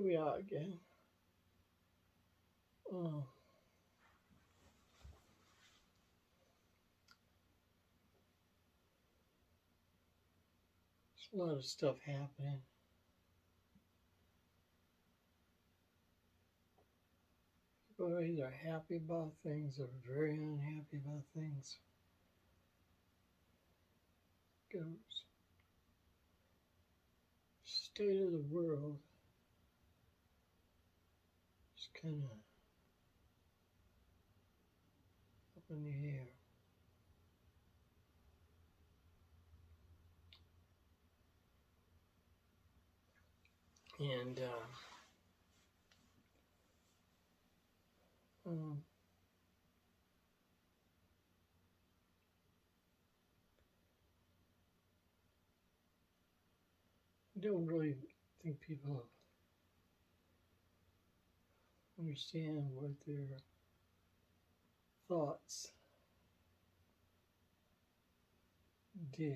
Here we are again. Oh, there's a lot of stuff happening. People are either happy about things or very unhappy about things. Goes. State of the world is kind of up in the air. And I don't really think people understand what their thoughts do.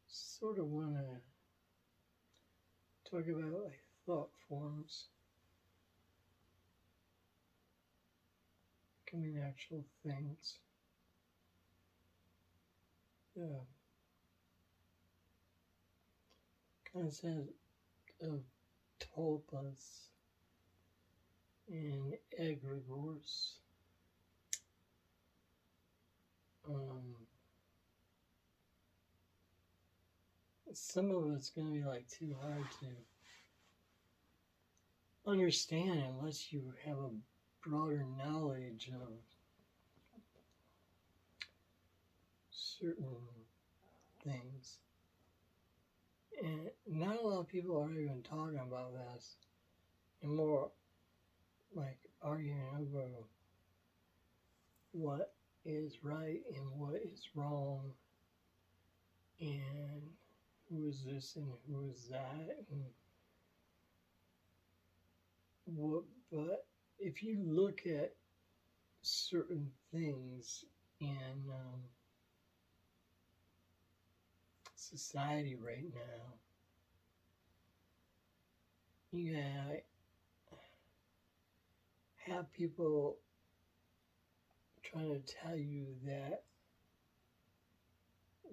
Sort of want to talk about like thought forms becoming actual things. The concept of tulpas and egregores. Some of it's going to be like too hard to understand unless you have a broader knowledge of certain things. And not a lot of people are even talking about this, and more like arguing over what is right and what is wrong, and who is this and who is that, and what. But if you look at certain things in society right now, you have people trying to tell you that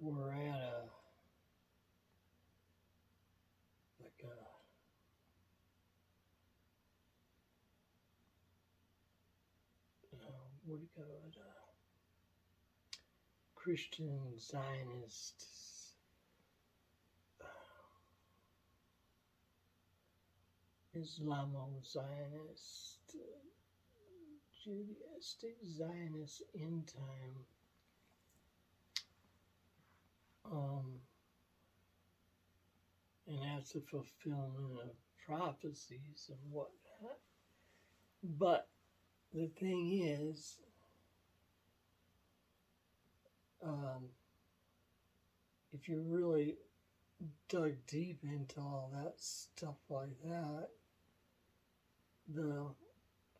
we're at a what do you call it? Christian Zionist, Islamo-Zionist, Judaistic Zionist end time. And that's the fulfillment of prophecies and whatnot. But the thing is, if you really dug deep into all that stuff like that, the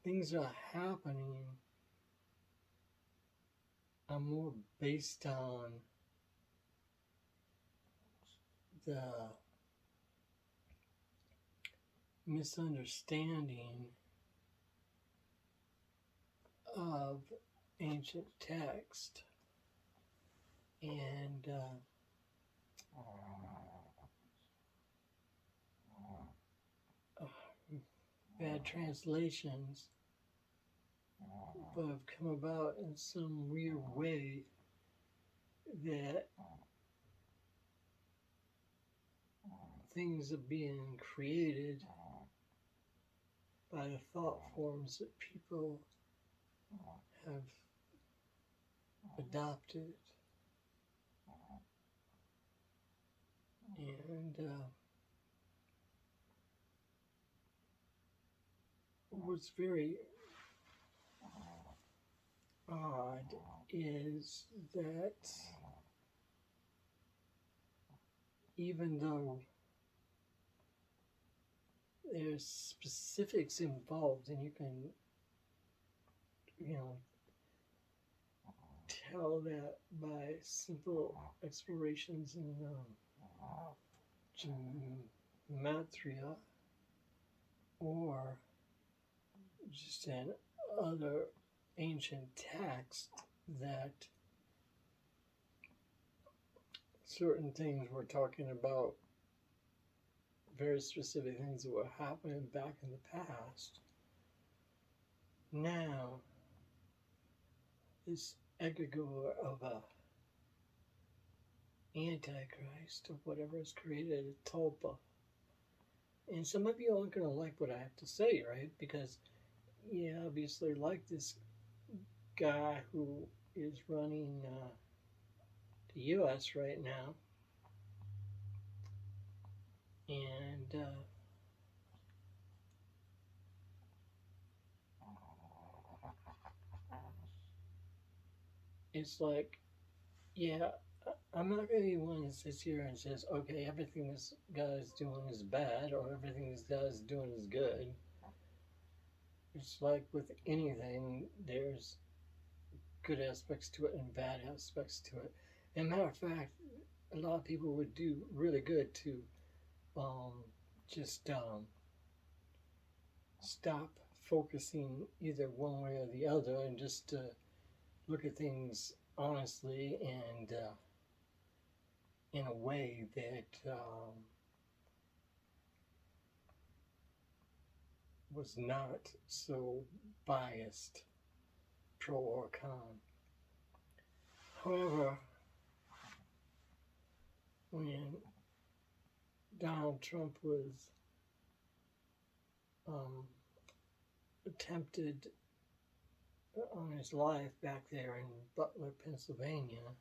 things that are happening are more based on the misunderstanding of ancient text and bad translations, but have come about in some weird way that things are being created by the thought forms that people have adopted. And what's very odd is that even though there's specifics involved, and you can, tell that by simple explorations in gematria or just in other ancient texts that certain things were talking about, very specific things that were happening back in the past. Now, this egregore of a Antichrist, of whatever is created, a tulpa. And some of you aren't going to like what I have to say, right? Because you obviously like this guy who is running the U.S. right now. And it's like, yeah, I'm not going to be one that sits here and says, okay, everything this guy is doing is bad or everything this guy is doing is good. It's like with anything, there's good aspects to it and bad aspects to it. And matter of fact, a lot of people would do really good to just stop focusing either one way or the other and just look at things honestly and in a way that was not so biased, pro or con. However, when Donald Trump was attempted on his life back there in Butler, Pennsylvania,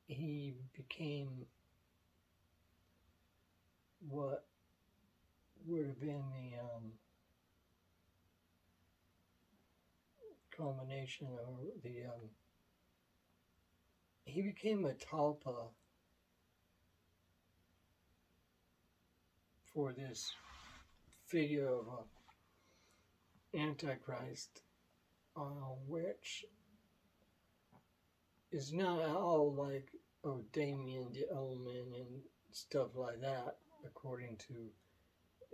he became what would have been the culmination or the he became a talpa for this figure of an Antichrist, which is not at all like Damien the Omen and stuff like that, according to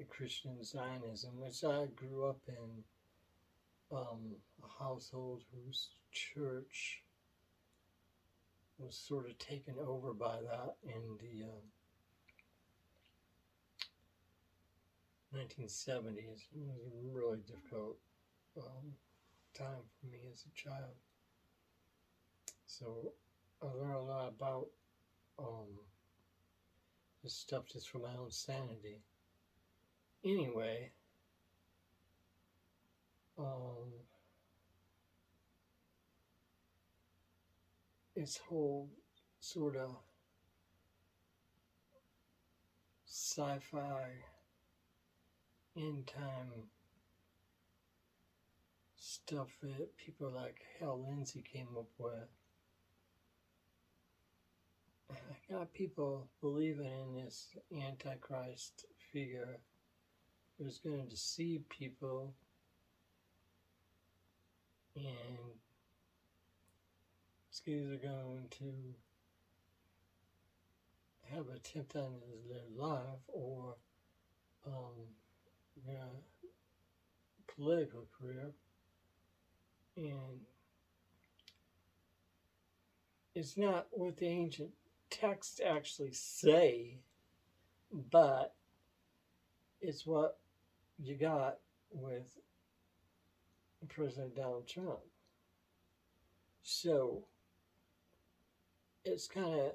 Christian Zionism, which I grew up in a household whose church was sort of taken over by that in the 1970s. It was a really difficult time for me as a child. So I learned a lot about this stuff just for my own sanity. Anyway, this whole sort of sci-fi end time stuff that people like Hal Lindsey came up with. I got people believing in this Antichrist figure who's going to deceive people and these guys are going to have an attempt on their life or their political career, and it's not what the ancient texts actually say, but it's what you got with President Donald Trump. So it's kind of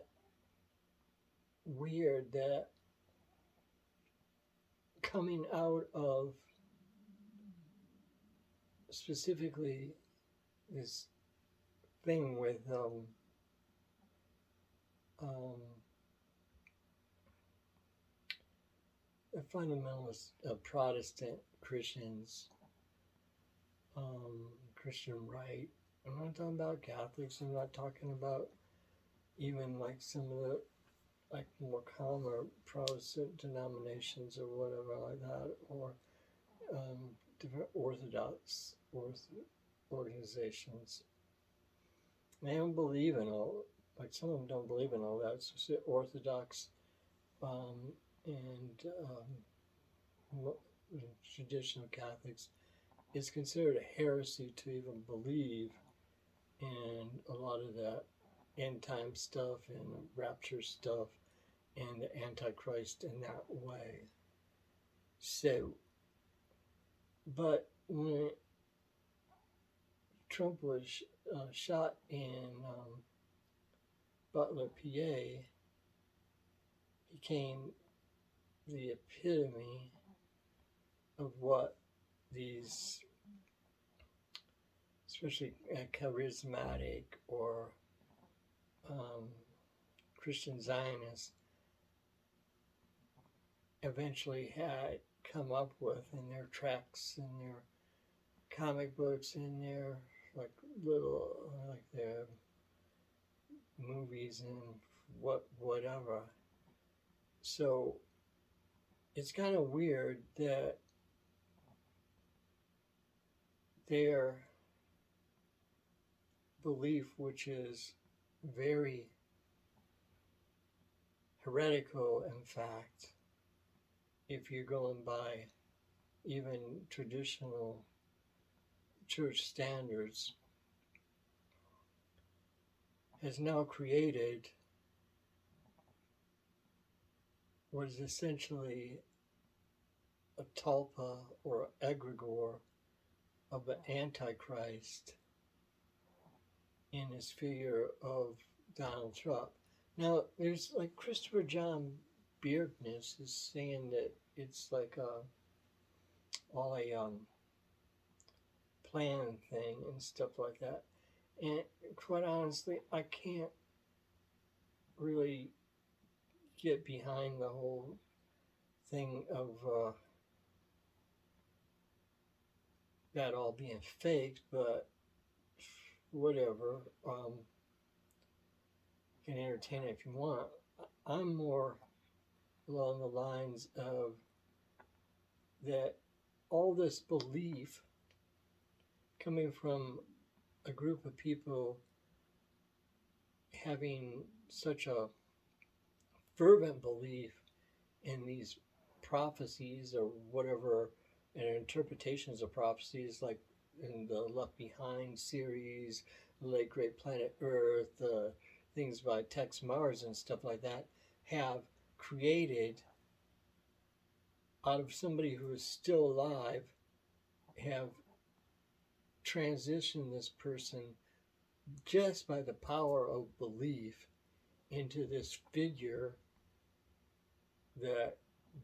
weird that coming out of specifically this thing with the fundamentalist Protestant Christians, Christian right. I'm not talking about Catholics. I'm not talking about even like some of the like more calmer Protestant denominations or whatever like that, or different Orthodox organizations. They don't believe in all, like some of them don't believe in all that. So Orthodox and traditional Catholics, it's considered a heresy to even believe in a lot of that end time stuff and rapture stuff and the Antichrist in that way. So, but when Trump was shot in Butler, PA, became the epitome of what these, especially charismatic or Christian Zionists, eventually had come up with in their tracts, in their comic books, in their like little like their movies and whatever. So it's kind of weird that their belief, which is very heretical, in fact, if you're going by even traditional church standards, has now created what is essentially a tulpa or egregore of the Antichrist in his figure of Donald Trump. Now, there's like Christopher John Beardness is saying that it's like all a plan thing and stuff like that. And quite honestly, I can't really get behind the whole thing of that all being faked, but whatever. You can entertain it if you want. I'm more along the lines of that all this belief coming from a group of people having such a fervent belief in these prophecies or whatever, and interpretations of prophecies, like in the Left Behind series, the late great planet Earth, things by Tex Mars and stuff like that, have created, out of somebody who is still alive, have transitioned this person just by the power of belief into this figure that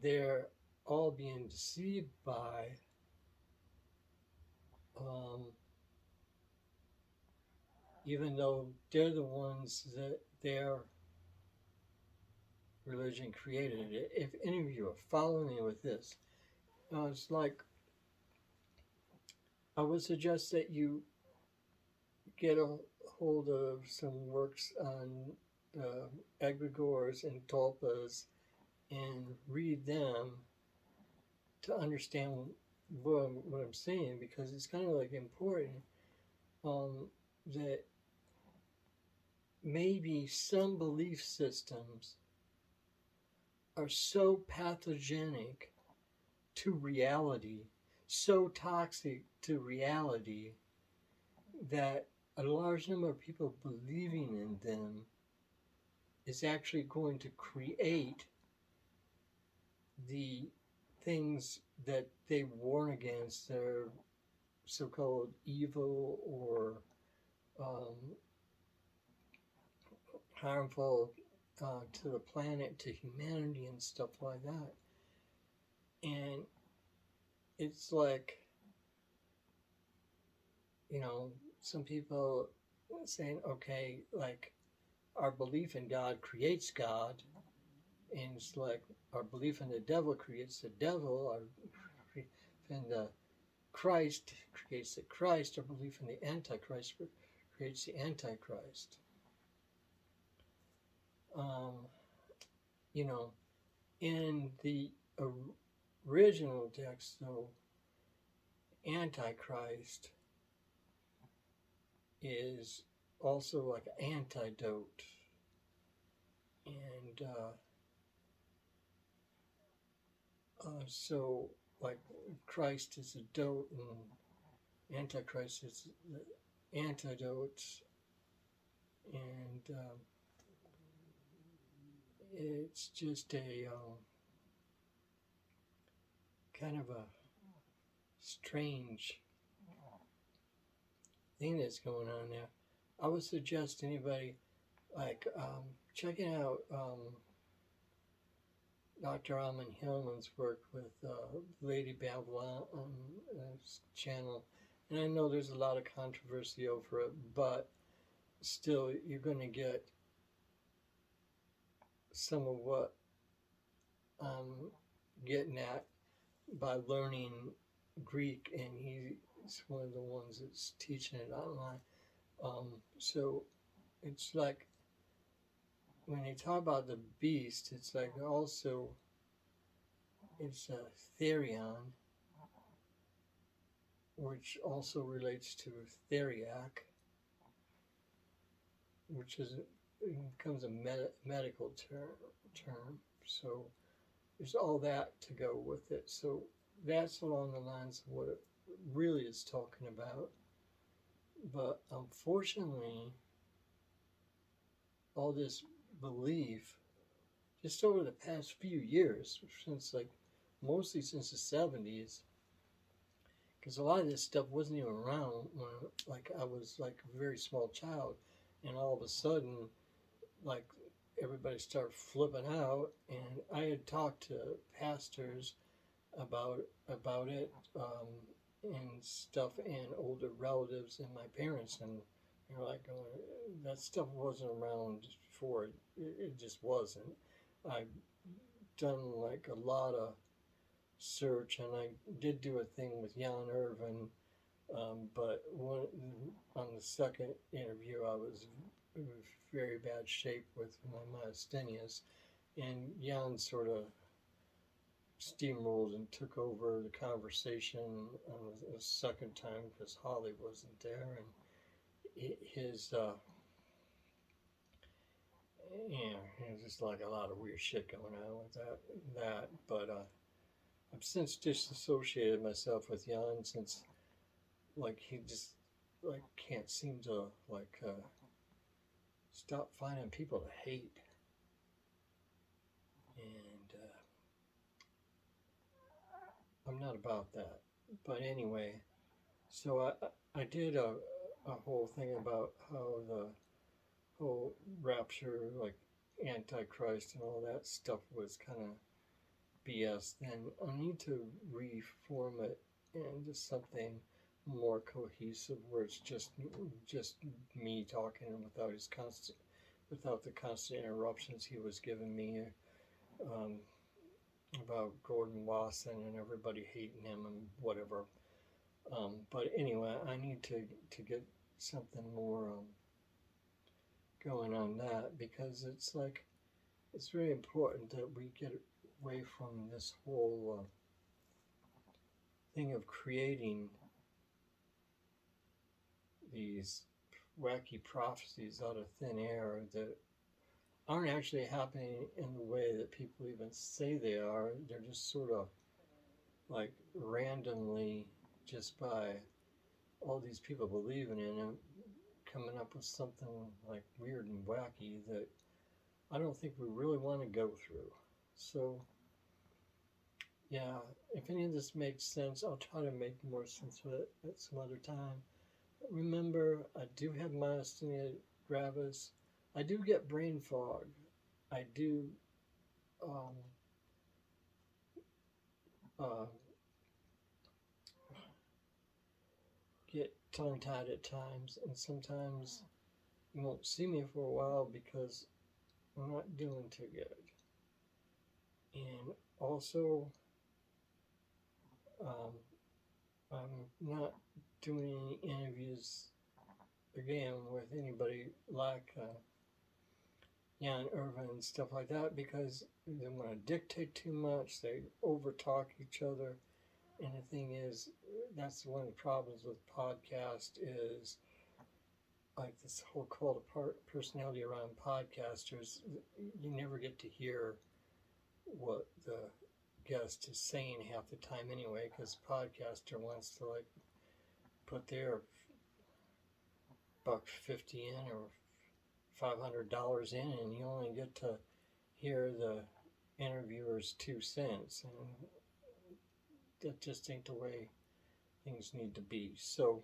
they're all being deceived by, even though they're the ones that their religion created it. If any of you are following me with this, it's like I would suggest that you get a hold of some works on egregores and tulpas and read them to understand what I'm saying, because it's kind of like important that maybe some belief systems are so pathogenic to reality, so toxic to reality, that a large number of people believing in them is actually going to create the things that they warn against, that are so-called evil or harmful to the planet, to humanity, and stuff like that. And it's like, some people saying, okay, like our belief in God creates God, and it's like our belief in the devil creates the devil, our belief in the Christ creates the Christ, our belief in the Antichrist creates the Antichrist. you know, in the original text, though, Antichrist is also like an antidote. And so, like, Christ is a dote and Antichrist is the antidote. And it's just a kind of a strange thing that's going on there. I would suggest anybody like checking out Dr. Alman Hillman's work with Lady Babylon on his channel. And I know there's a lot of controversy over it, but still, you're going to get some of what I'm getting at by learning Greek, and he's one of the ones that's teaching it online. So it's like when they talk about the beast, it's like also it's a therion, which also relates to theriac, which is becomes a medical term. So there's all that to go with it. So that's along the lines of what it really is talking about. But unfortunately, all this belief, just over the past few years, since like mostly since the 70s, because a lot of this stuff wasn't even around when like I was like a very small child, and all of a sudden, like everybody started flipping out, and I had talked to pastors about it and stuff, and older relatives and my parents, and they're like going, that stuff wasn't around before. It just wasn't. I've done like a lot of search, and I did do a thing with Jan Irvin, but on the second interview, I was in very bad shape with my myasthenias, and Jan sort of steamrolled and took over the conversation on the second time because Holly wasn't there, and his there's just like a lot of weird shit going on with that. But I've since disassociated myself with Jan since like he just like can't seem to like stop finding people to hate, and I'm not about that. But anyway, so I did a whole thing about how the whole rapture, like Antichrist and all that stuff was kind of BS. Then I need to reform it into something more cohesive, where it's just me talking without the constant interruptions he was giving me um, about Gordon Wasson and everybody hating him and whatever. But anyway, I need to get something more going on that, because it's like it's very important that we get away from this whole thing of creating these wacky prophecies out of thin air that aren't actually happening in the way that people even say they are. They're just sort of like randomly, just by all these people believing in it, coming up with something like weird and wacky that I don't think we really want to go through. So, yeah, if any of this makes sense, I'll try to make more sense of it at some other time. Remember, I do have myasthenia gravis. I do get brain fog. I do um, uh, get tongue-tied at times, and sometimes you won't see me for a while because I'm not doing too good. And also, um, I'm not doing any interviews again with anybody like Jan Irvin and stuff like that, because they want to dictate too much, they overtalk each other. And the thing is, that's one of the problems with podcast is like this whole cult of personality around podcasters. You never get to hear what the guest is saying half the time anyway, because podcaster wants to like put their $1.50 in or $500 in, and you only get to hear the interviewer's 2 cents, and that just ain't the way things need to be. So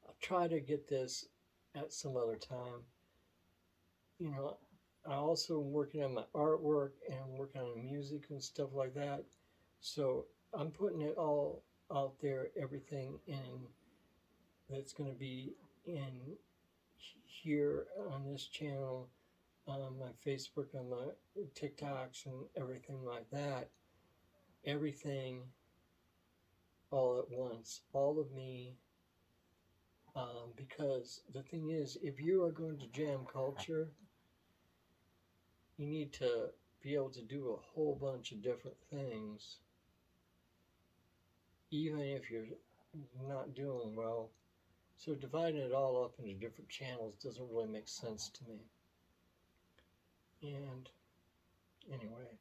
I'll try to get this at some other time. You know, I also am working on my artwork and I'm working on music and stuff like that. So I'm putting it all out there, everything in that's going to be in here on this channel, on my Facebook, on my TikToks, and everything like that. Everything all at once, all of me. Because the thing is, if you are going to jam culture, you need to be able to do a whole bunch of different things, even if you're not doing well. So dividing it all up into different channels doesn't really make sense to me. And anyway,